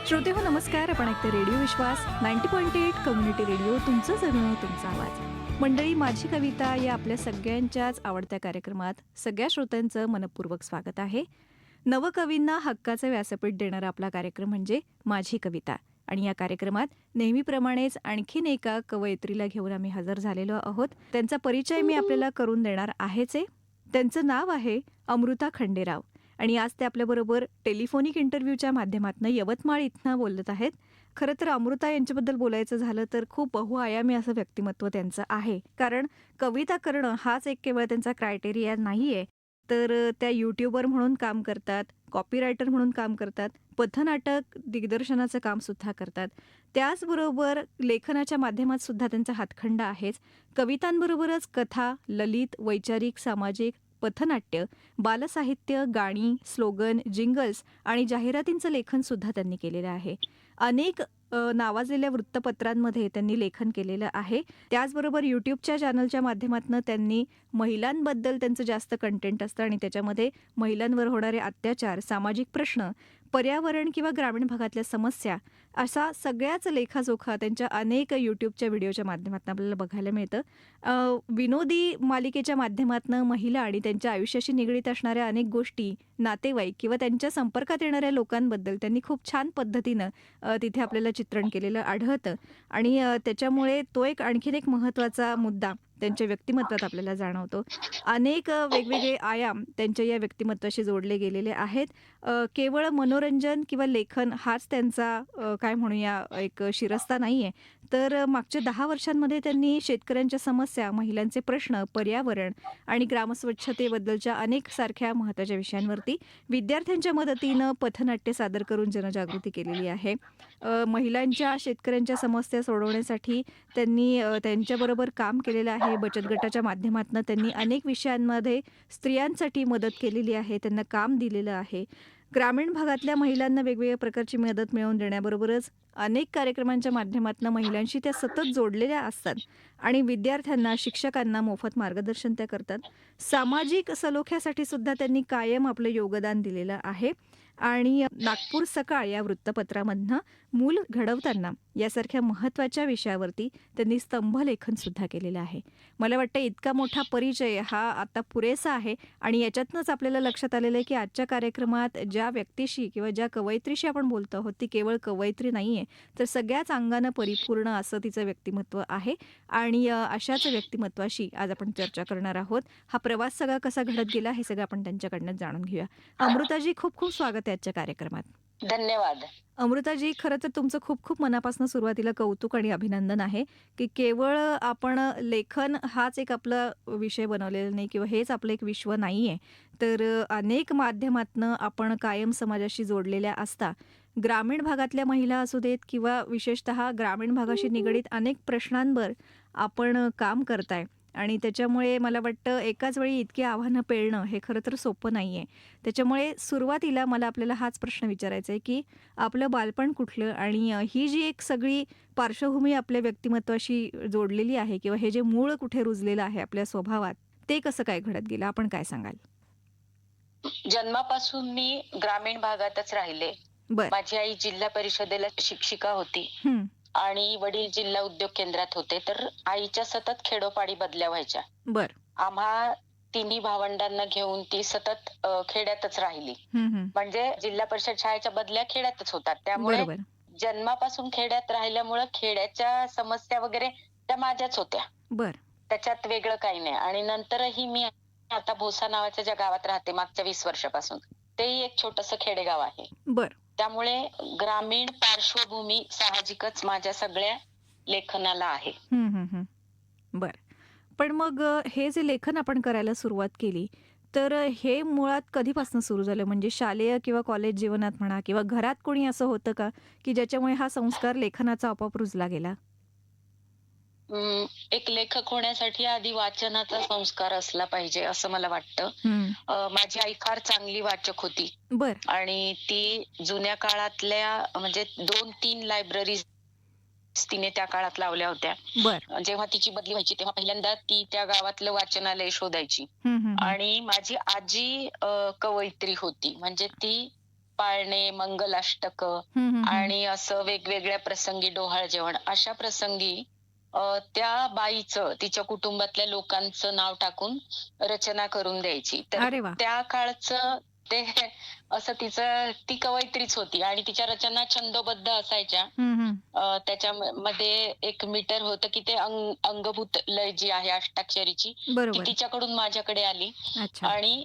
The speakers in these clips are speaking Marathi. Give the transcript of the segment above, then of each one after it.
श्रोते हो नमस्कार. आपण ऐकते रेडिओ विश्वास 90.8 कम्युनिटी रेडिओ. तुमचं जगणं तुमचा आवाज. मंडळी, माझी कविता या आपल्या सगळ्यांच्याच आवडत्या कार्यक्रमात सगळ्या श्रोत्यांचं मनपूर्वक स्वागत आहे. नवकवींना हक्काचं व्यासपीठ देणारा आपला कार्यक्रम म्हणजे माझी कविता. आणि या कार्यक्रमात नेहमीप्रमाणेच आणखीन एका कवयित्रीला घेऊन आम्ही हजर झालेलो आहोत. त्यांचा परिचय मी आपल्याला करून देणार आहेच. त्यांचं नाव आहे अमृता खंडेराव आणि आज ते आपल्याबरोबर टेलिफोनिक इंटरव्ह्यूच्या माध्यमातून यवतमाळ इथनं बोलत आहेत. खरं तर अमृता यांच्याबद्दल बोलायचं झालं तर खूप बहुआयामी असं व्यक्तिमत्व त्यांचं आहे. कारण कविता करणं हाच एक केवळ त्यांचा क्रायटेरिया नाही आहे, तर त्या यूट्यूबर म्हणून काम करतात, कॉपीरायटर म्हणून काम करतात, पथनाटक दिग्दर्शनाचं कामसुद्धा करतात. त्याचबरोबर लेखनाच्या माध्यमात सुद्धा त्यांचा हातखंडा आहेच. कवितांबरोबरच कथा, ललित, वैचारिक, सामाजिक, पथनाट्य, बालसाहित्य, गाणी, स्लोगन, जिंगल्स आणि जाहिरातींचं लेखन सुद्धा त्यांनी केलेलं आहे. अनेक नावाजलेल्या वृत्तपत्रांमध्ये त्यांनी लेखन केलेलं आहे. त्याचबरोबर यूट्यूबच्या चॅनलच्या माध्यमातून त्यांनी महिलांबद्दल त्यांचं जास्त कंटेंट असतं आणि त्याच्यामध्ये महिलांवर होणारे अत्याचार, सामाजिक प्रश्न, पर्यावरण किंवा ग्रामीण भागातल्या समस्या असा सगळ्याच लेखाजोखा त्यांच्या अनेक यूट्यूबच्या व्हिडिओच्या माध्यमातून आपल्याला बघायला मिळतं. विनोदी मालिकेच्या माध्यमातून महिला आणि त्यांच्या आयुष्याशी निगडीत असणाऱ्या अनेक गोष्टी, नातेवाईक किंवा त्यांच्या संपर्कात येणाऱ्या लोकांबद्दल त्यांनी खूप छान पद्धतीनं तिथे आपल्याला चित्रण केलेलं आढळतं. आणि त्याच्यामुळे तो एक आणखीन एक महत्त्वाचा मुद्दा त्यांच्या व्यक्तिमत्वात आपल्याला जाणवतो. अनेक वेगवेगळे आयाम त्यांच्या या व्यक्तिमत्वाशी जोडले गेलेले आहेत. केवळ मनोरंजन किंवा लेखन हाच त्यांचा काय म्हणूया एक शिरस्ता नाही आहे, तर मागच्या 10 वर्षांमध्ये त्यांनी शेतकऱ्यांच्या समस्या, महिलांचे प्रश्न, पर्यावरण आणि ग्रामस्वच्छतेबद्दलच्या अनेक सारख्या महत्त्वाच्या विषयांवरती विद्यार्थ्यांच्या मदतीनं पथनाट्य सादर करून जनजागृती केलेली आहे. महिलांच्या, शेतकऱ्यांच्या समस्या सोडवण्यासाठी त्यांनी त्यांच्याबरोबर काम केलेलं आहे. बचत गटाच्या माध्यमातून त्यांनी अनेक विषयांमध्ये स्त्रियांसाठी मदत केलेली आहे, त्यांना काम दिलेलं आहे. ग्रामीण भागातल्या महिलांना वेगवेगळ्या प्रकारची मदत मिळवून देण्याबरोबरच अनेक कार्यक्रमांच्या माध्यमातून महिलांशी त्या सतत जोडलेल्या असतात आणि विद्यार्थ्यांना, शिक्षकांना मोफत मार्गदर्शन त्या करतात. सामाजिक सलोख्यासाठी सुद्धा त्यांनी कायम आपलं योगदान दिलेलं आहे. आणि नागपूर सकाळ या वृत्तपत्रामधनं मूल घडवताना यासारख्या महत्त्वाच्या विषयावरती त्यांनी स्तंभलेखन सुद्धा केलेलं आहे. मला वाटतं इतका मोठा परिचय हा आता पुरेसा आहे आणि याच्यातनंच आपल्याला लक्षात आलेलं आहे की आजच्या कार्यक्रमात ज्या व्यक्तीशी किंवा ज्या कवयित्रीशी आपण बोलतो आहोत ती केवळ कवयित्री नाही आहे, तर सगळ्याच अंगानं परिपूर्ण असं तिचं व्यक्तिमत्व आहे. आणि अशाच व्यक्तिमत्वाशी आज आपण चर्चा करणार आहोत. हा प्रवास सगळा कसा घडत गेला हे सगळं आपण त्यांच्याकडनं जाणून घेऊया. अमृताजी, खूप खूप स्वागत आहे आजच्या कार्यक्रमात. धन्यवाद. अमृताजी, खरं तर तुमचं खूप खूप मनापासून सुरुवातीला कौतुक आणि अभिनंदन आहे की केवळ आपण लेखन हाच एक आपला विषय बनवलेला नाही किंवा हेच आपलं एक विश्व नाही आहे, तर अनेक माध्यमातनं आपण कायम समाजाशी जोडलेल्या असता. ग्रामीण भागातल्या महिला असू देत किंवा विशेषतः ग्रामीण भागाशी निगडीत अनेक प्रश्नांवर आपण काम करताय आणि त्याच्यामुळे मला वाटतं एकाच वेळी इतकी आव्हानं पेलणं हे खरं तर सोपं नाही आहे. त्याच्यामुळे सुरुवातीला मला आपल्याला हाच प्रश्न विचारायचा आहे की आपलं बालपण कुठलं आणि ही जी एक सगळी पार्श्वभूमी आपल्या व्यक्तिमत्वाशी जोडलेली आहे किंवा हे जे मूळ कुठे रुजलेलं आहे आपल्या स्वभावात, ते कसं काय घडत गेलं, आपण काय सांगाल? जन्मापासून मी ग्रामीण भागातच राहिले. बर. माझी आई जिल्हा परिषदेला शिक्षिका होती हं. आणि वडील जिल्हा उद्योग केंद्रात होते. तर आईच्या सतत खेडोपाडी बदल्या व्हायच्या. बर. आम्हा तिन्ही भावंडांना घेऊन ती सतत खेड्यातच राहिली. हं, हं. म्हणजे जिल्हा परिषद शाळेच्या बदल्या खेड्यातच होतात. त्यामुळे बरोबर. जन्मापासून खेड्यात राहिल्यामुळे खेड्याच्या समस्या वगैरे त्या माझ्याच होत्या. बर. त्याच्यात वेगळं काही नाही. आणि नंतरही मी आता भोसा नावाच्या ज्या गावात राहते मागच्या 20 वर्षापासून, तेही एक छोटंसं खेडेगाव आहे. बर. त्यामुळे ग्रामीण पार्श्वभूमी साहजिकच माझ्या सगळ्या लेखनाला आहे. हं, हं, हं. बर. पण मग हे जे लेखन आपण करायला सुरुवात केली, तर हे मुळात कधीपासून सुरू झालं? म्हणजे शालेय किंवा कॉलेज जीवनात म्हणा किंवा घरात कोणी असं होतं का, की ज्याच्यामुळे हा संस्कार लेखनाचा आपोआप रुजला गेला? एक लेखक होण्यासाठी आधी वाचनाचा संस्कार असला पाहिजे असं मला वाटतं. हं. माझी आई फार चांगली वाचक होती बर. आणि ती जुन्या काळातल्या म्हणजे 2-3 लायब्ररीज तिने त्या काळात लावल्या होत्या. बर. जेव्हा तिची बदली व्हायची तेव्हा पहिल्यांदा ती त्या गावातलं वाचनालय शोधायची. हं, हं, हं. आणि माझी आजी कवयित्री होती. म्हणजे ती पाळणे, मंगलाष्टक हं, हं, हं. आणि असं वेगवेगळ्या प्रसंगी डोहाळ जेवण अशा प्रसंगी त्या बाईचं तिच्या कुटुंबातल्या लोकांचं नाव टाकून रचना करून द्यायची. तर अरे वाह! त्या काळचं ते असं ती कवयित्रीच होती आणि तिच्या रचना छंदोबद्ध असायच्या. हं, हं. मध्ये एक मीटर होतं, की ते अंगभूत लय जी आहे अष्टाक्षरीची, ती बरोबर. तिच्याकडून माझ्याकडे आली अच्छा. आणि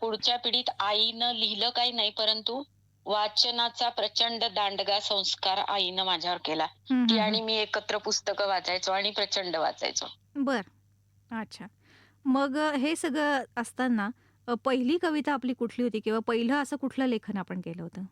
पुढच्या पिढीत आईनं लिहिलं काही नाही, परंतु वाचनाचा प्रचंड दांडगा संस्कार आईनं माझ्यावर केला. हं, ती हं, हं. आणि मी एकत्र पुस्तकं वाचायचो आणि प्रचंड वाचायचो. बरं. अच्छा. मग हे सगळं असताना पहिली कविता आपली कुठली होती किंवा पहिलं असं कुठलं लेखन आपण केलं होतं?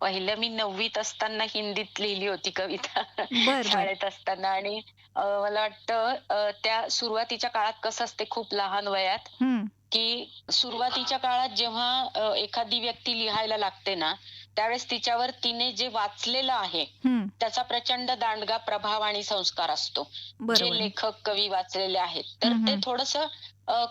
पहिलं मी 9वीत असताना हिंदीत लिहिली होती कविता बरं, बरं. शाळेत असताना आणि मला वाटतं त्या सुरुवातीच्या काळात कसं असते खूप लहान वयात, हं, की सुरुवातीच्या काळात जेव्हा एखादी व्यक्ती लिहायला लागते ना, त्यावेळेस तिच्यावर तिने जे वाचलेलं आहे, हं. त्याचा प्रचंड दांडगा प्रभाव आणि संस्कार असतो. जे बरोबर. लेखक, कवी वाचलेले आहेत. तर हं, ते हं. थोडंसं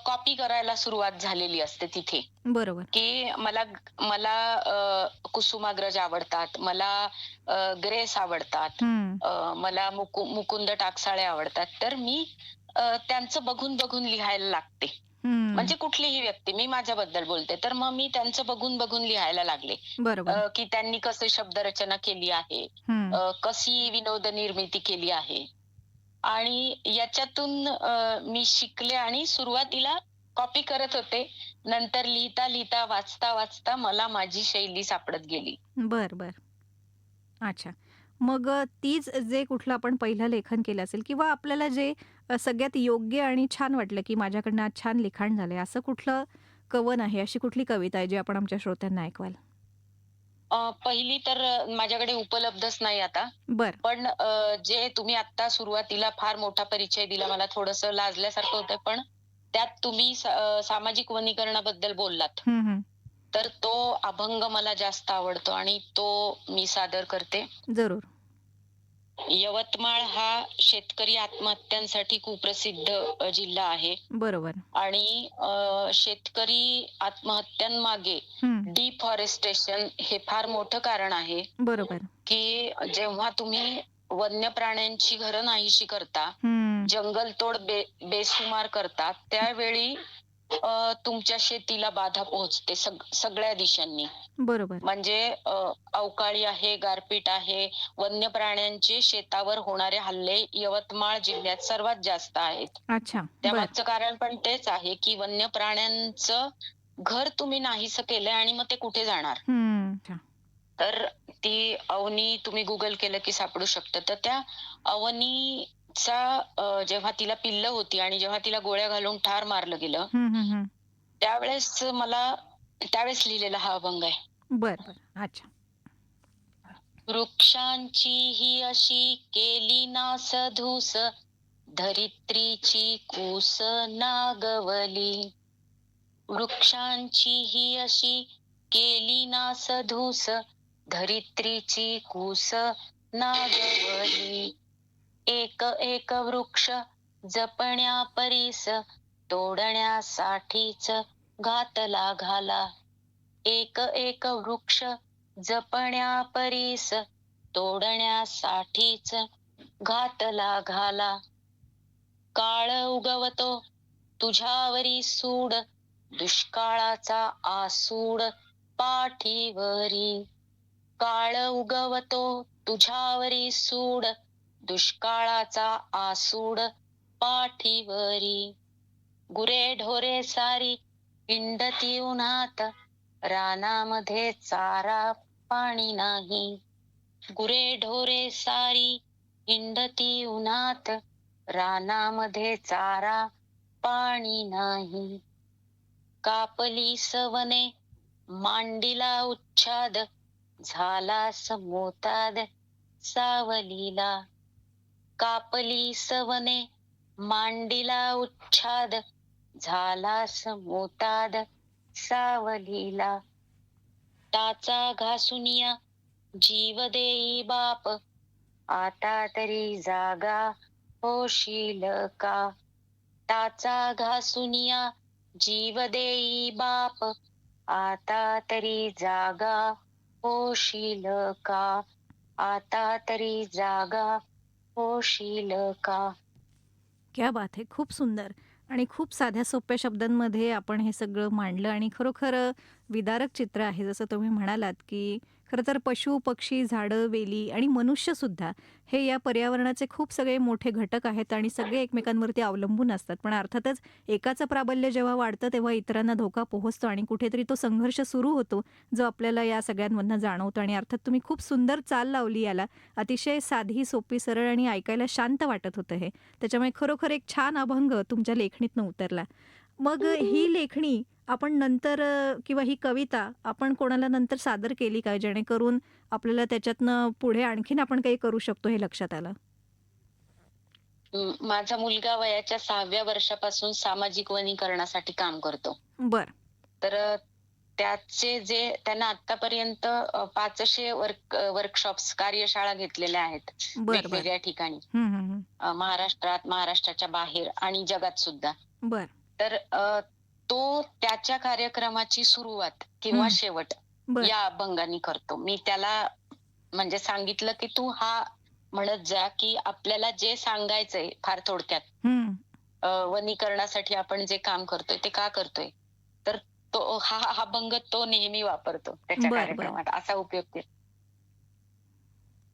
कॉपी करायला सुरुवात झालेली असते तिथे. बरोबर. की मला मला कुसुमाग्रज आवडतात. मला ग्रेस आवडतात. हं, मला मुकुंद टाकसाळे आवडतात. तर मी त्यांचं बघून लिहायला लागते. हं. म्हणजे कुठलीही व्यक्ती, मी माझ्याबद्दल बोलते. तर मग मी त्यांचं बघून लिहायला लागले. बरोबर. की त्यांनी कसे शब्दरचना केली आहे. हं. कशी विनोद निर्मिती केली आहे. आणि याच्यातून मी शिकले आणि सुरुवातीला कॉपी करत होते. नंतर लिहिता, वाचता मला माझी शैली सापडत गेली. बरं, बरं. अच्छा. मग तीच जे कुठलं आपण पहिलं लेखन केलं असेल किंवा आपल्याला जे सगळ्यात योग्य आणि छान वाटलं, की माझ्याकडनं आज छान लिखाण झालंय, असं कुठलं कवन आहे, अशी कुठली कविता आहे, जी आपण आमच्या श्रोत्यांना ऐकवाल? पहिली तर माझ्याकडे उपलब्धच नाही आता. बरं. पण जे तुम्ही आत्ता सुरुवातीला फार मोठा परिचय दिला मला थोडंसं लाजल्यासारखं होतंय. पण त्यात तुम्ही सामाजिक वनीकरणाबद्दल बोललात. हं, हं. तर तो अभंग मला जास्त आवडतो आणि तो मी सादर करते. जरूर. यवतमाळ हा शेतकरी आत्महत्यांसाठी कुप्रसिद्ध जिल्हा आहे बरोबर. आणि शेतकरी आत्महत्यांमागे हं. डिफॉरेस्टेशन हे फार मोठं कारण आहे. बरोबर. की जेव्हा तुम्ही वन्य प्राण्यांची घरं नाहीशी करता, हं. जंगलतोड बेसुमार करता, त्यावेळी तुमच्या शेतीला बाधा पोहोचते सगळ्या दिशांनी. बरोबर. म्हणजे अवकाळी आहे, गारपीट आहे, वन्य प्राण्यांचे शेतावर होणारे हल्ले यवतमाळ जिल्ह्यात सर्वात जास्त आहेत. अच्छा. बरं. त्यामागचं कारण पण तेच आहे, की वन्य प्राण्यांचं घर तुम्ही नाहीसं केलंय आणि मग ते कुठे जाणार? हं. अच्छा. तर ती अवनी तुम्ही गुगल केलं की सापडू शकतं. तर त्या अवनीचा जेव्हा तिला पिल्लं होती आणि जेव्हा तिला गोळ्या घालून ठार मारलं गेलं, हं, हं, हं. त्यावेळेस लिहिलेला हा अभंग आहे. बरं, बरं. अच्छा. वृक्षांची ही अशी केली नासधूस, धरित्रीची कूस नागवली. वृक्षांची ही अशी केली नासधूस, धरित्रीची कूस नागवली. एक एक वृक्ष जपण्या परीस, तोडण्यासाठीच घातला घाला. एक एक वृक्ष जपण्या परीस, तोडण्यासाठीच घातला घाला. काळ उगवतो तुझ्यावरी सूड, दुष्काळाचा आसूड पाठीवरी. काळ उगवतो तुझ्यावरी सूड, दुष्काळाचा आसूड पाठीवरी. गुरे ढोरे सारी हिंडती उन्हात, रानामध्ये चारा पाणी नाही. गुरे ढोरे सारी हिंडती उन्हात, रानामध्ये चारा पाणी नाही. कापली सवने मांडीला उच्छाद, झाला समोताद सावलीला. कापली सवने मांडीला उच्छाद, झाला समोताद सावलीला. टाचा घासूनिया जीव देई बाप, आता तरी जागा होशील का? टाचा घासूनिया जीव देई बाप, आता तरी जागा होशील का? आता तरी जागा होशील का? क्या बात है! खूप सुंदर आणि खूप साध्या सोप्या शब्दांमध्ये आपण हे सगळं मांडलं आणि खरोखर विदारक चित्र आहे. जसं तुम्ही म्हणालात, की खरं तर पशु, पक्षी, झाडं, वेली आणि मनुष्यसुद्धा हे या पर्यावरणाचे खूप सगळे मोठे घटक आहेत आणि सगळे एकमेकांवरती अवलंबून असतात. पण अर्थातच एकाचं प्राबल्य जेव्हा वाढतं, तेव्हा इतरांना धोका पोहोचतो आणि कुठेतरी तो संघर्ष सुरू होतो, जो आपल्याला या सगळ्यांमधनं जाणवतो आणि अर्थात तुम्ही खूप सुंदर चाल लावली याला. अतिशय साधी, सोपी, सरळ आणि ऐकायला शांत वाटत होतं हे. त्याच्यामुळे खरोखर एक छान अभंग तुमच्या लेखणीतनं उतरला. मग ही लेखणी आपण नंतर किंवा ही कविता आपण कोणाला नंतर सादर केली का? जेणेकरून आपल्याला त्याच्यातनं पुढे आणखीन आपण काही करू शकतो हे लक्षात आलं? माझा मुलगा वयाच्या 6व्या वर्षापासून सामाजिक वनीकरणासाठी काम करतो. बरं, तर त्याचे जे त्यांना आत्तापर्यंत 500 वर्कशॉप्स, कार्यशाळा घेतलेल्या आहेत बरं, बरं. वेगवेगळ्या ठिकाणी. हं, हं, हं. महाराष्ट्रात, महाराष्ट्राच्या बाहेर आणि जगात सुद्धा. बरं. तर तो त्याच्या कार्यक्रमाची सुरुवात किंवा हं. शेवट बरं. या अभंगाने करतो. मी त्याला म्हणजे सांगितलं, की "तू हा म्हणत जा, की आपल्याला जे सांगायचंय फार थोडक्यात, हं. वनीकरणासाठी आपण जे काम करतोय ते का करतोय?" तर तो हा अभंग तो नेहमी वापरतो त्याच्या बरं, बरं. कार्यक्रमात. असा उपयोग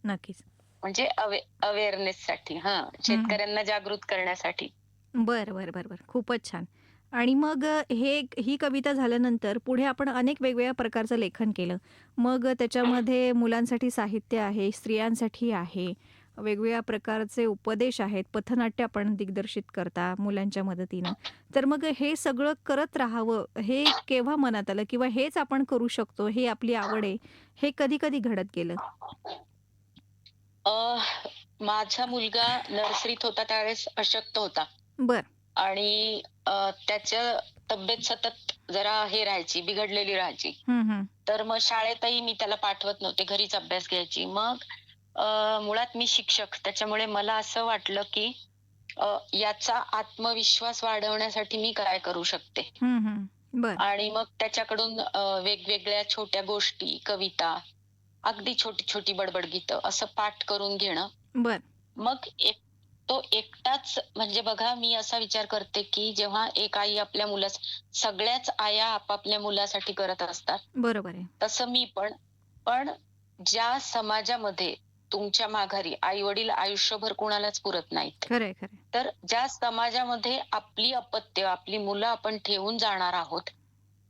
नक्कीच. म्हणजे अवेअरनेससाठी हं. शेतकऱ्यांना जागृत करण्यासाठी. बरं, बरं, बरं, बरं. खूपच छान. आणि मग ही कविता झाल्यानंतर पुढे आपण अनेक वेगवेगळ्या प्रकारचं लेखन केलं. मग त्याच्यामध्ये मुलांसाठी साहित्य आहे, स्त्रियांसाठी आहे, वेगवेगळ्या प्रकारचे उपदेश आहेत, पथनाट्य आपण दिग्दर्शित करता मुलांच्या मदतीनं. तर मग हे सगळं करत राहावं, हे केव्हा मनात आलं किंवा हेच आपण करू शकतो, हे आपली आवड आहे, हे कधी-कधी घडत गेलं? अ, माझा मुलगा नर्सरीत होता त्यावेळेस अशक्त होता बरं. आणि त्याच्या तब्येत सतत जरा हे राहायची, बिघडलेली राहायची. हं, हं. तर मग शाळेतही मी त्याला पाठवत नव्हते, घरीच अभ्यास घ्यायची. मग मुळात मी शिक्षक, त्याच्यामुळे मला असं वाटलं, की याचा आत्मविश्वास वाढवण्यासाठी मी काय करू शकते? हं, हं. बरं, आणि मग त्याच्याकडून वेगवेगळ्या छोट्या गोष्टी, कविता, अगदी छोटी-छोटी बडबड गीतं असं पाठ करून घेणं. बरं. मग तो एकटाच म्हणजे बघा मी असा विचार करते, की जेव्हा एक आई आपल्या सगळ्याच आया आपापल्या मुलासाठी करत असतात. बरोबर आहे. तसं मी पण. पण ज्या समाजामध्ये तुमच्या माघारी आई-वडील आयुष्यभर कुणालाच पुरत नाहीत. खरं आहे, खरं आहे. तर ज्या समाजामध्ये आपली अपत्य, आपली मुलं आपण ठेवून जाणार आहोत,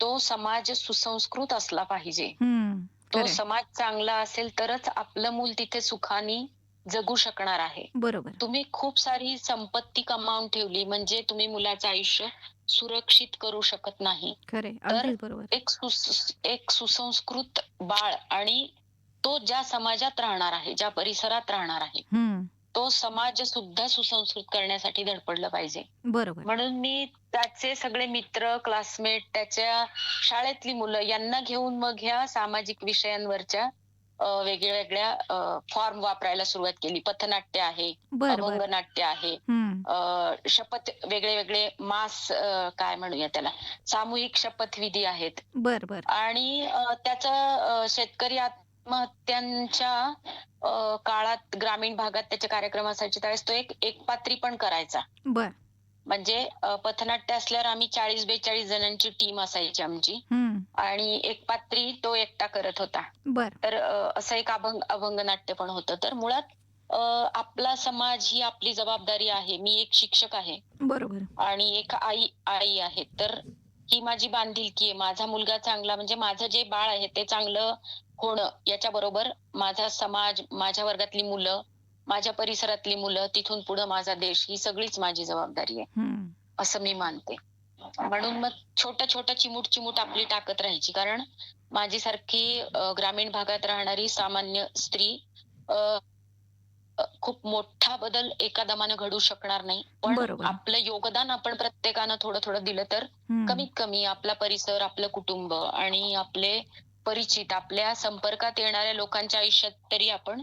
तो समाज सुसंस्कृत असला पाहिजे. हं. तो खरं आहे. समाज चांगला असेल तरच आपलं मूल तिथे सुखाने जगू शकणार आहे. बरोबर. तुम्ही खूप सारी संपत्ती कमावून ठेवली म्हणजे तुम्ही मुलाचं आयुष्य सुरक्षित करू शकत नाही. खरं आहे. तर अगदीच बरोबर. एक सुसंस्कृत बाळ आणि तो ज्या समाजात राहणार आहे, ज्या परिसरात राहणार आहे, हं. तो समाज सुद्धा सुसंस्कृत करण्यासाठी धडपडलं पाहिजे. बरोबर. म्हणून मी त्याचे सगळे मित्र, क्लासमेट, त्याच्या शाळेतली मुलं यांना घेऊन मग ह्या सामाजिक विषयांवरच्या वेगळ्या फॉर्म वापरायला सुरुवात केली. पथनाट्य आहे, बरं, बरं. अभंगनाट्य आहे, हं. वेगळे काय म्हणूया त्याला, सामूहिक शपथविधी आहेत. बरं, बरं. आणि शेतकरी आत्महत्यांच्या काळात ग्रामीण भागात त्याचे कार्यक्रम असायचे त्यावेळेस तो एक एकपात्री पण करायचा. बरं. म्हणजे पथनाट्य असल्यावर आम्ही 40-42 जणांची टीम असायची आमची हं. आणि एकपात्री तो एकटा करत होता. बरं. तर असं एक अभंगनाट्य पण होतं. तर मुळात आपला समाज ही आपली जबाबदारी आहे. मी एक शिक्षक आहे बरोबर. आणि एक आई आहे. तर ही माझी बांधिलकी आहे. माझा मुलगा चांगला म्हणजे माझं जे बाळ आहे ते चांगलं होणं याच्याबरोबर माझा समाज, माझ्या वर्गातली मुलं, माझ्या परिसरातली मुलं, तिथून पुढं माझा देश ही सगळीच माझी जबाबदारी आहे, हं. असं मी मानते. म्हणून मग छोटं-छोटं, चिमूट-चिमूट आपली टाकत राहायची. कारण माझ्यासारखी ग्रामीण भागात राहणारी सामान्य स्त्री अ, खूप मोठा बदल एका दमानं घडू शकणार नाही. पण बरोबर. आपलं योगदान आपण प्रत्येकानं थोडं-थोडं दिलं तर हं. कमीत कमी आपला परिसर, आपलं कुटुंब आणि आपले परिचित, आपल्या संपर्कात येणाऱ्या लोकांच्या आयुष्यात तरी आपण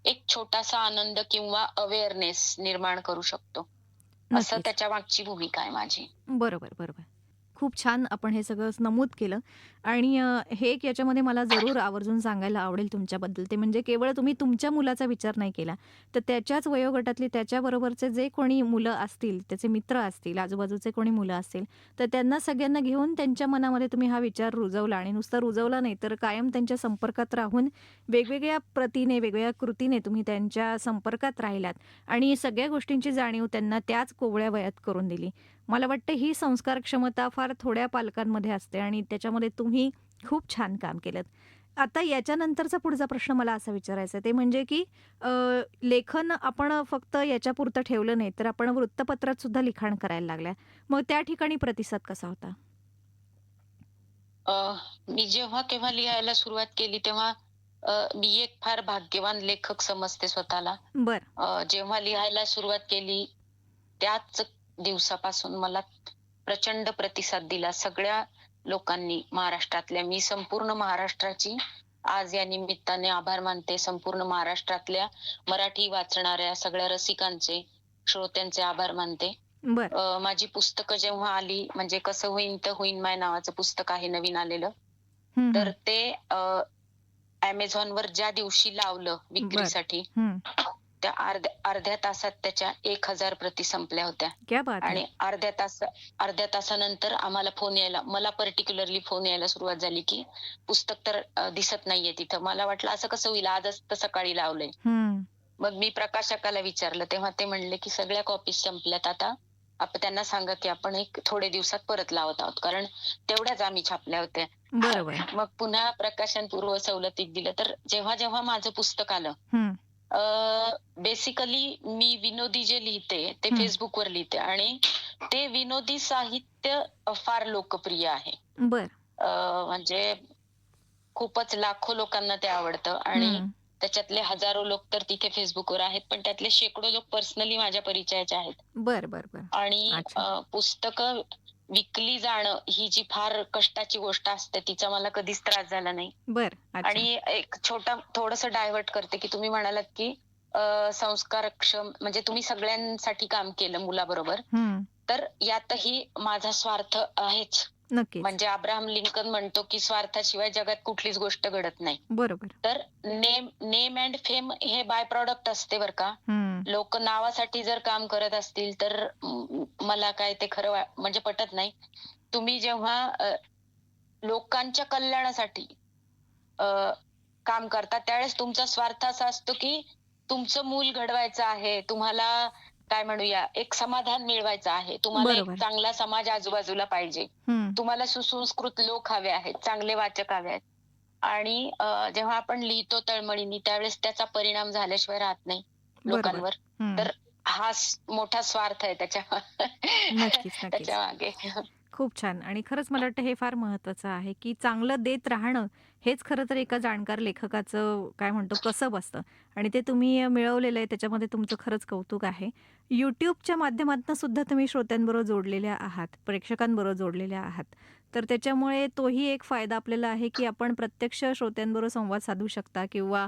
एक छोटासा आनंद किंवा अवेअरनेस निर्माण करू शकतो. असं नक्कीच. त्याच्या मागची भूमिका आहे माझी. बरोबर, बरोबर. खूप छान आपण हे सगळं नमूद केलं आणि हे एक याच्यामध्ये मला जरूर आवर्जून सांगायला आवडेल तुमच्याबद्दल. ते म्हणजे केवळ तुम्ही तुमच्या मुलाचा विचार नाही केला, तर त्याच्याच वयोगटातली त्याच्याबरोबरचे जे कोणी मुलं असतील, त्याचे मित्र असतील, आजूबाजूचे कोणी मुलं असतील, तर त्यांना सगळ्यांना घेऊन त्यांच्या मनामध्ये तुम्ही हा विचार रुजवला आणि नुसता रुजवला नाही, तर कायम त्यांच्या संपर्कात राहून वेगवेगळ्या प्रतीने, वेगवेगळ्या कृतीने तुम्ही त्यांच्या संपर्कात राहिलात आणि सगळ्या गोष्टींची जाणीव त्यांना त्याच कोवळ्या वयात करून दिली. मला वाटतं ही संस्कार क्षमता फार थोड्या पालकांमध्ये असते आणि त्याच्यामध्ये तुम्ही खूप छान काम केलंत. आता याच्यानंतरचा पुढचा प्रश्न मला असा विचारायचा आहे, ते म्हणजे की अ, लेखन आपण फक्त याच्यापुरतं ठेवलं नाही, तर आपण वृत्तपत्रात सुद्धा लिखाण करायला लागल्या. मग त्या ठिकाणी प्रतिसाद कसा होता? अ, मी जेव्हा केव्हा लिहायला सुरुवात केली तेव्हा मी एक फार भाग्यवान लेखक समजते स्वतःला. बरं. जेव्हा लिहायला सुरुवात केली त्याच दिवसापासून मला प्रचंड प्रतिसाद दिला सगळ्या लोकांनी महाराष्ट्रातल्या. मी संपूर्ण महाराष्ट्राची आज या निमित्ताने आभार मानते. संपूर्ण महाराष्ट्रातल्या मराठी वाचणाऱ्या सगळ्या रसिकांचे, श्रोत्यांचे आभार मानते. बरं. माझी पुस्तकं जेव्हा आली म्हणजे कसं होईन तर होईन माय नावाचं पुस्तक आहे नवीन आलेलं. हं, तर हं. ते Amazonवर ज्या दिवशी लावलं बरं. विक्रीसाठी, हं. त्या अर्ध्या अर्ध्या तासात त्याच्या 1,000 प्रती संपल्या होत्या. क्या बात है! आणि अर्ध्या तासानंतर आम्हाला फोन यायला मला पर्टिक्युलरली फोन यायला सुरुवात झाली, की पुस्तक तर दिसत नाहीये तिथं. मला वाटलं असं कसं होईल? आजच तर सकाळी लावलंय. हं. मग मी प्रकाशकाला विचारलं तेव्हा ते म्हणले, की सगळ्या कॉपीज संपल्यात आता. त्यांना सांगा, की आपण एक थोडे दिवसात परत लावत आहोत. कारण तेवढ्याच आम्ही छापल्या होत्या. बरोबर. मग पुन्हा प्रकाशन पूर्व सवलतीत दिलं. तर जेव्हा माझं पुस्तक आलं, हं. बेसिकली मी विनोदी जे लिहिते ते हं. Facebookवर लिहिते आणि ते विनोदी साहित्य फार लोकप्रिय आहे. बरं. म्हणजे खूपच लाखो लोकांना ते आवडतं आणि हं. त्याच्यातले हजारो लोक तर तिथे Facebookवर आहेत, पण त्यातले शेकडो लोक पर्सनली माझ्या परिचयाचे आहेत. बरं, बरं, बरं. आणि अच्छा. पुस्तकं विकली जाणं ही जी फार कष्टाची गोष्ट असते, तिचा मला कधीच त्रास झाला नाही. बरं. अच्छा. आणि एक थोडंसं डायव्हर्ट करते, की तुम्ही म्हणालात, की संस्कारक्षम म्हणजे तुम्ही सगळ्यांसाठी काम केलं मुलाबरोबर. हं. तर यातही माझा स्वार्थ आहेच. नक्कीच. म्हणजे अब्राहम लिंकन म्हणतो, की स्वार्थाशिवाय जगात कुठलीच गोष्ट घडत नाही. बरोबर. तर नेम एंड फेम हे बाय प्रॉडक्ट असते बरं का. हं. लोक नावासाठी जर काम करत असतील तर मला काय ते खरं म्हणजे पटत नाही. तुम्ही जेव्हा लोकांच्या कल्याणासाठी अ, काम करता त्यावेळेस तुमचा स्वार्थ असा असतो, की तुमचं मूल घडवायचं आहे. तुम्हाला काय म्हणूया एक समाधान मिळवायचं आहे. तुम्हाला एक बरोबर. चांगला समाज आजूबाजूला पाहिजे. हं. तुम्हाला सुसंस्कृत लोक हवे आहेत, चांगले वाचक हवे आहेत. आणि जेव्हा आपण लिहितो तळमळीने त्यावेळेस त्याचा परिणाम झाल्याशिवाय राहत नाही बरोबर. लोकांवर. हं. तर हा मोठा स्वार्थ आहे त्याच्या नक्कीच, नक्कीच. त्याच्यामागे. खूप छान आणि खरंच मला वाटतं हे फार महत्त्वाचं आहे, की चांगलं देत राहणं हेच खरं तर एका जाणकार लेखकाचं काय म्हणतो कसब असतं आणि ते तुम्ही मिळवलेलं आहे त्याच्यामध्ये तुमचं खरंच कौतुक आहे. YouTubeच्या माध्यमातून सुद्धा तुम्ही श्रोत्यांबरोबर जोडलेल्या आहात, प्रेक्षकांबरोबर जोडलेल्या आहात. तर त्याच्यामुळे तोही एक फायदा आपल्याला आहे, की आपण प्रत्यक्ष श्रोत्यांबरोबर संवाद साधू शकता किंवा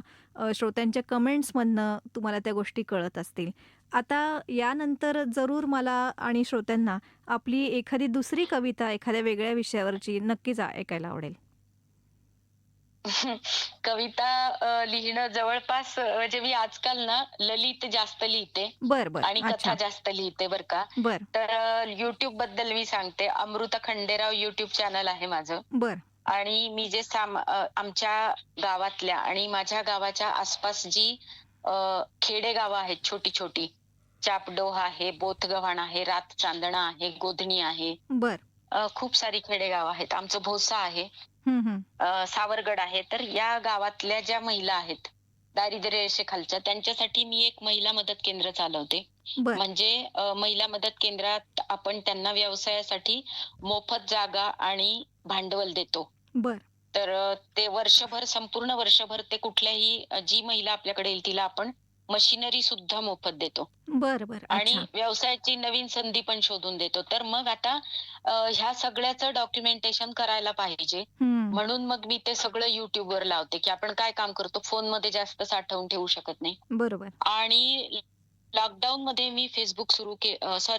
श्रोत्यांच्या कमेंट्समधनं तुम्हाला त्या गोष्टी कळत असतील. आता यानंतर जरूर मला आणि श्रोत्यांना आपली एखादी दुसरी कविता एखाद्या वेगळ्या विषयावरची नक्कीच ऐकायला आवडेल. कविता लिहिणं जवळपास म्हणजे मी आजकाल ना ललित जास्त लिहिते बरं, बरं. आणि कथा अच्छा. जास्त लिहिते बरं का. बरं, तर YouTube बद्दल मी सांगते. अमृता खंडेराव YouTube चॅनल आहे माझं. बरं, आणि मी जे आमच्या गावातल्या आणि माझ्या गावाच्या आसपास जी खेडेगावं आहेत छोटी-छोटी. चापडोह आहे, बोथगव्हाण आहे, रातचांदणा आहे, गोधणी आहे. बरं. खूप सारी खेडेगावं आहेत. आमचं भोसा आहे. हं, हं. सावरगड आहे. तर या गावातल्या ज्या महिला आहेत, दारिद्र्य रेषेखालच्या त्यांच्यासाठी मी एक महिला मदत केंद्र चालवते. बरं, म्हणजे महिला मदत केंद्रात आपण त्यांना व्यवसायासाठी मोफत जागा आणि भांडवल देतो. बरं, तर ते संपूर्ण वर्षभर ते कुठल्याही जी महिला आपल्याकडे येईल तिला आपण मशिनरी सुद्धा मोफत देतो. बरं, बरं. आणि अच्छा. व्यवसायाची नवीन संधी पण शोधून देतो. तर मग आता ह्या सगळ्याचं डॉक्युमेंटेशन करायला पाहिजे. हं. म्हणून मग मी ते सगळं YouTubeवर लावते, की आपण काय काम करतो फोनमध्ये जास्त साठवून ठेवू शकत नाही. बरोबर. आणि लॉकडाऊन मध्ये मी फेसबुक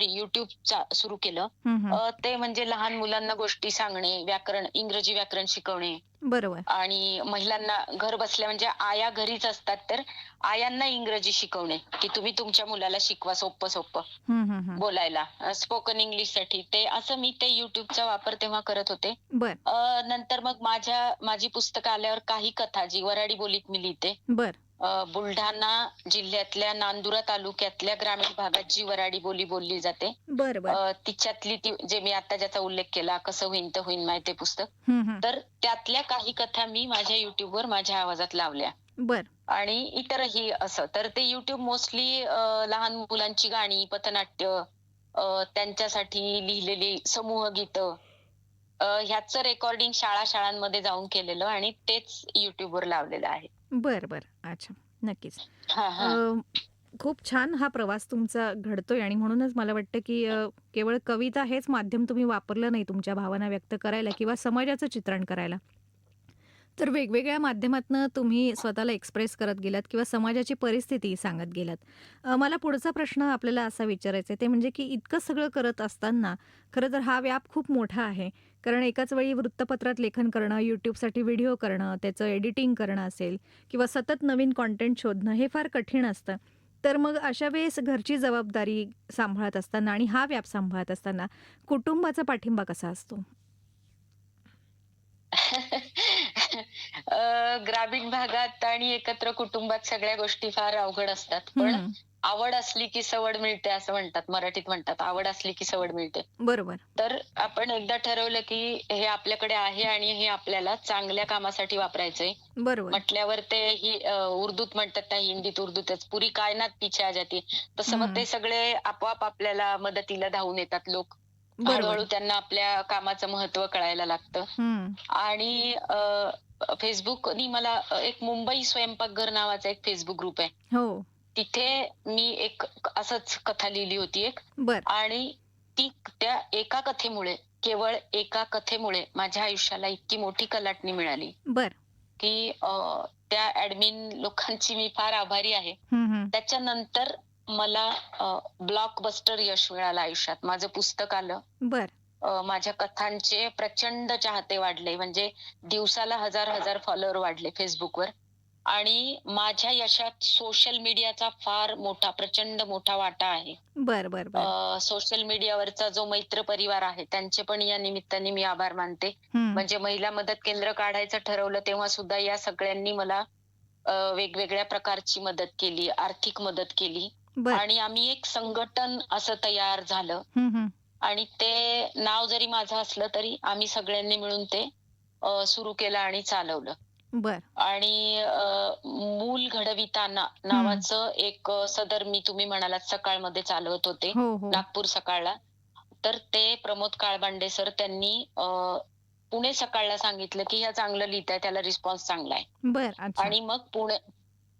युट्यूब सुरू केलं. हं, हं. ते म्हणजे लहान मुलांना गोष्टी सांगणे, इंग्रजी व्याकरण शिकवणे बरोबर. आणि महिलांना घर बसल्या म्हणजे आया घरीच असतात, तर आयांना इंग्रजी शिकवणे, की तुम्ही तुमच्या मुलाला शिकवा सोप्पं-सोप्पं हं, हं, हं. बोलायला. स्पोकन इंग्लिशसाठी ते असं मी ते YouTubeचा वापर तेव्हा करत होते. बरं, नंतर मग माझी पुस्तकं आल्यावर काही कथा जी वऱ्हाडी बोलीत मी लिहिते. बरं. बुलढाणा जिल्ह्यातल्या नांदुरा तालुक्यातल्या ग्रामीण भागात जी वऱ्हाडी बोली बोलली जाते, बरं, बरं. तिच्यातली ती जे मी आता ज्याचा उल्लेख केला, कसं होईन तर होईन माय ते पुस्तक. हं, हं. तर त्यातल्या काही कथा मी माझ्या YouTubeवर माझ्या आवाजात लावल्या बरं. आणि इतरही असं. तर ते YouTube मोस्टली लहान मुलांची गाणी, पथनाट्य, त्यांच्यासाठी लिहिलेली समूह गीतं, ह्याचं रेकॉर्डिंग शाळांमध्ये जाऊन केलेलं आणि तेच YouTubeवर लावलेलं आहे. बरं, बरं. अच्छा. नक्कीच. हां, अ, हां. खूप छान हा प्रवास तुमचा घडतोय आणि म्हणूनच मला वाटतं, की केवळ कविता हेच माध्यम तुम्ही वापरलं नाही तुमच्या भावना व्यक्त करायला किंवा समाजाचं चित्रण करायला. तर वेगवेगळ्या माध्यमातनं तुम्ही स्वतःला एक्सप्रेस करत गेलात किंवा समाजाची परिस्थिती सांगत गेलात. मला पुढचा प्रश्न आपल्याला असा विचारायचा आहे, ते म्हणजे की इतकं सगळं करत असताना खरं तर हा व्याप खूप मोठा आहे. कारण एकाच वेळी वृत्तपत्रात लेखन करणं, YouTubeसाठी व्हिडिओ करणं, त्याचं एडिटिंग करणं असेल किंवा सतत नवीन कंटेंट शोधणं हे फार कठीण असतं. तर मग अशा वेळेस घरची जबाबदारी सांभाळत असताना आणि हा व्याप सांभाळत असताना कुटुंबाचा पाठिंबा कसा असतो? ग्रामीण भागात आणि एकत्र कुटुंबात सगळ्या गोष्टी फार अवघड असतात. पण हं, आवड असली की सवड मिळते असं म्हणतात. मराठीत म्हणतात, आवड असली की सवड मिळते. बरोबर. तर आपण एकदा ठरवलं की हे आपल्याकडे आहे आणि हे आपल्याला चांगल्या कामासाठी वापरायचंय बरोबर. म्हटल्यावर ते उर्दूत म्हणतात त्या हिंदीत उर्दूतच पुरी कायनात पीछे आ जाती. तसं मग हं, ते सगळे आपोआप आपल्याला मदतीला धावून येतात लोक. बरोबर. हळू त्यांना आपल्या कामाचं महत्त्व कळायला लागतं. हं. आणि Facebookनी मला एक मुंबई स्वयंपाकघर नावाचा एक Facebook ग्रुप आहे. हो. तिथे मी एक असंच कथा लिहिली होती एक बरं, आणि त्या केवळ एका कथेमुळे माझ्या आयुष्याला इतकी मोठी कलाटणी मिळाली, बरं. की त्या ॲडमिन लोकांची मी फार आभारी आहे. हं, हं. त्याच्यानंतर मला ब्लॉकबस्टर यश मिळालं आयुष्यात. माझं पुस्तक आलं. बरं. माझ्या कथांचे प्रचंड चाहते वाढले. म्हणजे दिवसाला हजार-हजार फॉलोवर वाढले Facebookवर आणि माझ्या यशात सोशल मीडियाचा फार मोठा, प्रचंड मोठा वाटा आहे. बरं, बरं, बरं. सोशल मीडियावरचा जो मैत्र परिवार आहे, त्यांचे पण या निमित्ताने मी आभार मानते. हं. म्हणजे महिला मदत केंद्र काढायचं ठरवलं तेव्हा सुद्धा या सगळ्यांनी मला वेगवेगळ्या प्रकारची मदत केली, आर्थिक मदत केली बरं. आणि आम्ही एक संघटन असं तयार झालं. हं, हं. आणि ते नाव जरी माझं असलं तरी आम्ही सगळ्यांनी मिळून ते सुरू केलं आणि चालवलं. बरं. आणि मूल घडविताना हं. नावाचं एक सदर मी तुम्ही म्हणालात सकाळमध्ये चालवत होते, हो, हो. नागपूर सकाळला. तर ते प्रमोद काळबांडे सर त्यांनी पुणे सकाळला सांगितलं, की ह्या चांगलं लिहिताय, त्याला रिस्पॉन्स चांगला आहे. बरं. अच्छा. आणि मग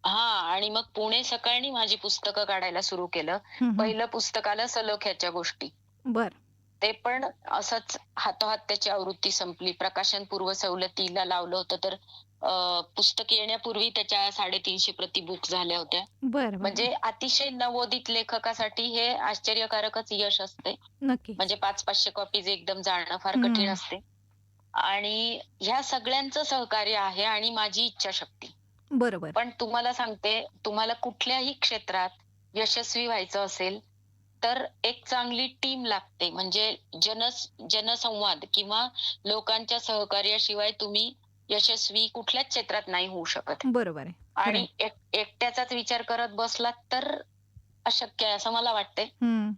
आणि मग पुणे सकाळनी माझी पुस्तकं काढायला सुरू केलं. हं, हं. पहिलं पुस्तक आलं सलोख्याच्या गोष्टी. बरं. ते पण असंच हातोहात त्याची आवृत्ती संपली. प्रकाशन पूर्व सवलतीला लावलं होतं तर पुस्तक येण्यापूर्वी त्याच्या 350 प्रती बुक झाल्या होत्या. बरं, बरं. म्हणजे अतिशय नवोदित लेखकासाठी हे आश्चर्यकारकच यश असते. नक्कीच. म्हणजे 500-500 कॉपीज एकदम जाणं फार कठीण हं. असते. आणि ह्या सगळ्यांचं सहकार्य आहे आणि माझी इच्छाशक्ती. बरोबर. पण तुम्हाला सांगते, तुम्हाला कुठल्याही क्षेत्रात यशस्वी व्हायचं असेल, तर एक चांगली टीम लागते. म्हणजे जनसंवाद किंवा लोकांच्या सहकार्याशिवाय तुम्ही यशस्वी कुठल्याच क्षेत्रात नाही होऊ शकत. बरोबर आहे. खरं आणि आहे. एकट्याचाच विचार करत बसलात तर अशक्य आहे असं मला वाटतंय. हं.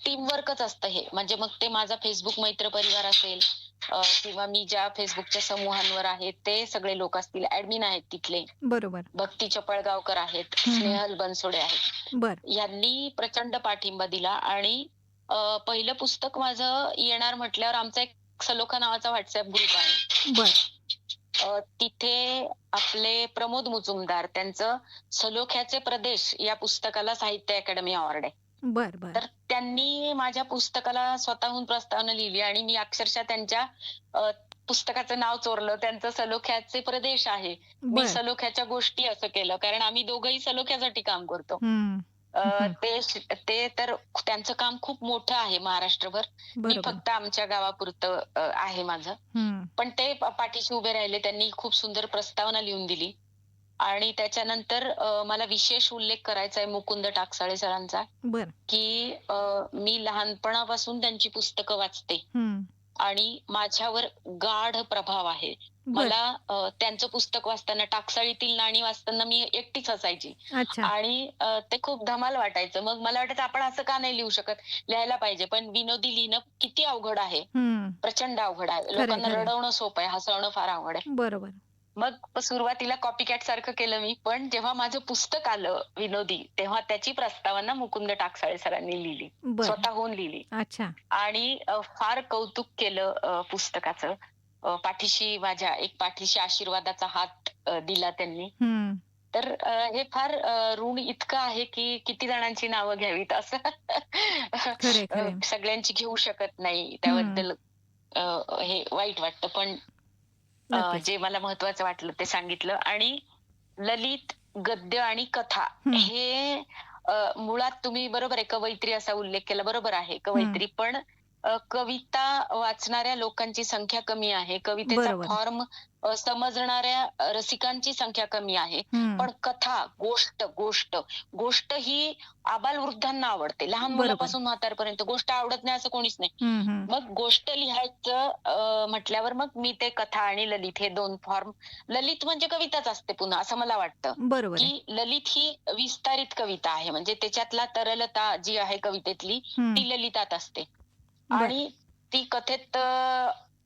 टीमवर्कच असतं हे. म्हणजे मग ते माझा Facebook मित्र परिवार असेल किंवा मी ज्या Facebookच्या समूहांवर आहे ते सगळे लोक असतील, ॲडमिन आहेत तिथले. बरोबर. भक्ती चपळगावकर आहेत, हं, हं. स्नेहल बनसोडे आहेत. बरं. यांनी प्रचंड पाठिंबा दिला आणि पहिलं पुस्तक माझं येणार म्हटल्यावर आमचा एक सलोखा नावाचा WhatsApp ग्रुप आहे. बरं. तिथे आपले प्रमोद मुजुमदार त्यांचं सलोख्याचे प्रदेश या पुस्तकाला साहित्य अकादमी अवॉर्ड आहे. बरं, बरं. तर त्यांनी माझ्या पुस्तकाला स्वतःहून प्रस्तावना लिहिली आणि मी अक्षरशः त्यांच्या पुस्तकाचं नाव चोरलं. त्यांचं सलोख्याचे प्रदेश आहे. मी बरं. सलोख्याच्या गोष्टी असं केलं. कारण आम्ही दोघंही सलोख्यासाठी काम करतो. हं. हं, ते तर त्यांचं काम खूप मोठं आहे महाराष्ट्रभर. मी बरोबर. फक्त आमच्या गावापुरतं आहे माझं. हं, पण ते पाठीशी उभे राहिले. त्यांनी खूप सुंदर प्रस्तावना लिहून दिली आणि त्याच्यानंतर मला विशेष उल्लेख करायचा आहे मुकुंद टाकसाळे सरांचा, बरं. की मी लहानपणापासून त्यांची पुस्तकं वाचते हं, आणि माझ्यावर गाढ प्रभाव आहे. बरं. मला त्यांचं पुस्तक वाचताना टाकसाळीतील नाणी वाचताना मी एकटीच हसायची अच्छा. आणि ते खूप धमाल वाटायचं. मग मला वाटायचं आपण असं का नाही लिहू शकत? लिहायला पाहिजे. पण विनोदी लिहिणं किती अवघड आहे. हं, प्रचंड अवघड आहे. खरंय, लोकांना खरंय. रडवणं सोपं आहे, हसवणं फार अवघड आहे. बरोबर. मग सुरुवातीला कॉपीकॅट सारखं केलं मी. पण जेव्हा माझं पुस्तक आलं विनोदी, तेव्हा त्याची प्रस्तावना मुकुंद टाकसाळे सरांनी लिहिली. बरं. स्वतःहून लिहिली. अच्छा. आणि फार कौतुक केलं पुस्तकाचं. पाठीशी माझ्या एक पाठीशी आशीर्वादाचा हात दिला त्यांनी. हं. तर हे फार ऋण इतकं आहे, की किती जणांची नावं घ्यावीत असं खरंय, खरंय. सगळ्यांची घेऊ शकत नाही. हं. त्याबद्दल अ, हे वाईट वाटतं. पण नक्कीच. जे मला महत्वाचं वाटलं ते सांगितलं आणि ललित, गद्य आणि कथा हं, हे मुळात तुम्ही बरोबर आहे कवयित्री असा उल्लेख केला. बरोबर आहे हं. कवयित्री. पण कविता वाचणाऱ्या लोकांची संख्या कमी आहे. कवितेचा बरोबर. फॉर्म समजणाऱ्या रसिकांची संख्या कमी आहे. हं. पण कथा, गोष्ट ही आबालवृद्धांना आवडते. लहान बरोबर. मुलापासून म्हातारपर्यंत गोष्ट आवडत नाही असं कोणीच नाही. हं, हं. मग गोष्ट लिहायचं म्हटल्यावर मग मी ते कथा आणि ललित हे 2 फॉर्म ललित म्हणजे कविताच असते पुन्हा असं मला वाटतं, बरोबर आहे. की ललित ही विस्तारित कविता आहे. म्हणजे त्याच्यातला तरलता जी आहे कवितेतली हं. ती ललितात असते. बरं. आणि ती कथेत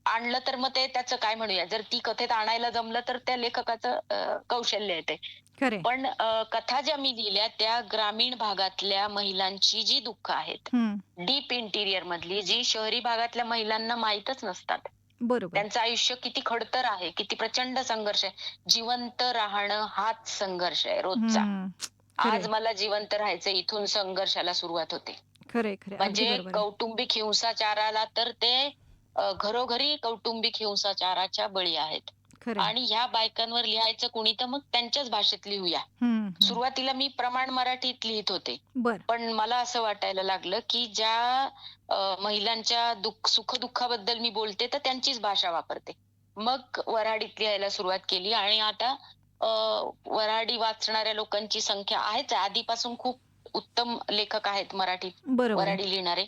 आणलं तर मग ते त्याचं काय म्हणूया, जर ती कथेत आणायला जमलं तर त्या लेखकाचं कौशल्य आहे ते. खरंय. पण कथा ज्या मी लिहिल्या त्या ग्रामीण भागातल्या महिलांची जी दुःख आहेत, हं. डीप इंटिरियर मधली, जी शहरी भागातल्या महिलांना माहीतच नसतात. बरोबर. त्यांचं आयुष्य किती खडतर आहे, किती प्रचंड संघर्ष आहे. जिवंत राहणं हाच संघर्ष आहे रोजचा. हं. आज खरंय. मला जिवंत राहायचंय इथून संघर्षाला सुरुवात होते. खरंय, खरंय. अगदी म्हणजे बरोबर आहे. कौटुंबिक हिंसाचाराला तर ते घरोघरी कौटुंबिक हिंसाचाराच्या बळी आहेत. खरंय. आणि ह्या बायकांवर लिहायचं कुणी तर मग त्यांच्याच भाषेत लिहूया. हं, हं. सुरुवातीला मी प्रमाण मराठीत लिहित होते. बरं. पण मला असं वाटायला लागलं, की ज्या महिलांच्या सुख-दुःखाबद्दल मी बोलते तर त्यांचीच भाषा वापरते. मग वऱ्हाडीत लिहायला सुरुवात केली आणि आता अ, वऱ्हाडी वाचणाऱ्या लोकांची संख्या आहेच आहे. आधीपासून खूप उत्तम लेखक आहेत मराठीत बरोबर आहे. वऱ्हाडी लिहिणारे.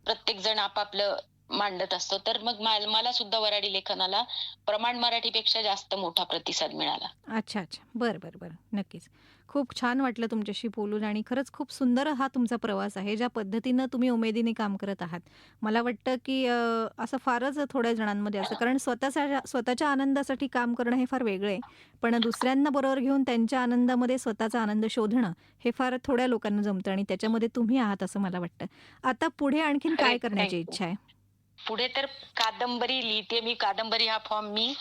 प्रत्येक जण आपापलं मांडत असतो. तर मग मला सुद्धा वऱ्हाडी लेखनाला प्रमाण मराठीपेक्षा जास्त मोठा प्रतिसाद मिळाला. अच्छा, अच्छा. बरं, बरं, बरं. नक्कीच. खूप छान वाटलं तुमच्याशी बोलून आणि खरंच खूप सुंदर हा तुमचा प्रवास आहे. ज्या पद्धतीनं तुम्ही उमेदीने काम करत आहात. मला वाटतं, की असं फारच थोड्या जणांमध्ये असतं. कारण स्वतःच्या आनंदासाठी काम करणं हे फार वेगळं आहे. पण दुसऱ्यांना बरोबर घेऊन त्यांच्या आनंदामध्ये स्वतःचा आनंद शोधणं, हे फार थोड्या लोकांना जमतं आणि त्याच्यामध्ये तुम्ही आहात असं मला वाटतं. आता पुढे आणखीन अरे काय करण्याची थँक इच्छा आहे? पुढे तर कादंबरी लिहिते मी. कादंबरी हा फॉर्म मी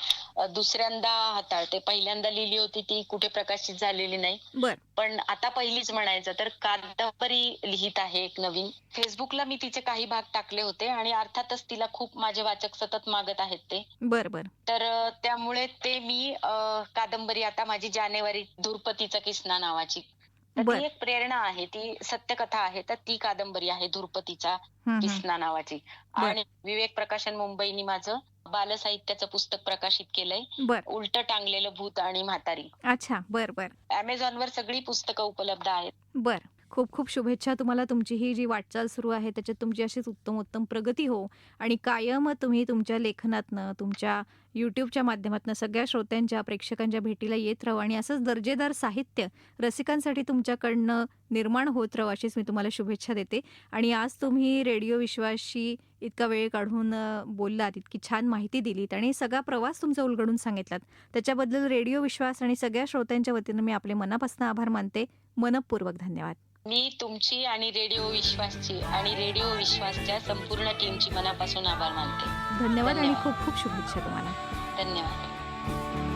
दुसऱ्यांदा हाताळते. पहिल्यांदा लिहिली होती ती कुठे प्रकाशित झालेली नाही. बरं. पण आता पहिलीच म्हणायचं तर कादंबरी लिहित आहे एक नवीन. Facebookला मी तिचे काही भाग टाकले होते आणि अर्थातच तिला खूप माझे वाचक सतत मागत आहेत ते. बरं, बरं. तर त्यामुळे ते मी कादंबरी आता माझी जानेवारी धुरपतीचा किस्ना नावाची. तर ती बरं. एक प्रेरणा आहे. ती सत्यकथा आहे. तर ती कादंबरी आहे धुरपतीचा हं, हं. किस्ना नावाची. बरं. आणि विवेक प्रकाशन मुंबईनी माझं बालसाहित्याचं पुस्तक प्रकाशित केलंय. बरं. उलटं टांगलेलं भूत आणि म्हातारी. अच्छा. बरं, बरं. Amazonवर सगळी पुस्तकं उपलब्ध आहेत. बरं. खूप खूप शुभेच्छा तुम्हाला. तुमची ही जी वाटचाल सुरू आहे त्याच्यात तुमची अशीच उत्तम प्रगती हो आणि कायम तुम्ही तुमच्या लेखनातनं, तुमच्या YouTubeच्या माध्यमातनं सगळ्या श्रोत्यांच्या, प्रेक्षकांच्या भेटीला येत राहू आणि असंच दर्जेदार साहित्य रसिकांसाठी तुमच्याकडनं निर्माण होत राहू अशीच मी तुम्हाला शुभेच्छा देते. आणि आज तुम्ही रेडिओ विश्वासशी इतका वेळ काढून बोललात, इतकी छान माहिती दिलीत आणि सगळा प्रवास तुमचा उलगडून सांगितलात. त्याच्याबद्दल रेडिओ विश्वास आणि सगळ्या श्रोत्यांच्या वतीनं मी आपले मनापासून आभार मानते. मनःपूर्वक धन्यवाद. मी तुमची आणि रेडिओ विश्वासची आणि रेडिओ विश्वासच्या संपूर्ण टीमची मनापासून आभार मानते. धन्यवाद आणि धन्यवाद. खूप खूप शुभेच्छा तुम्हाला. धन्यवाद.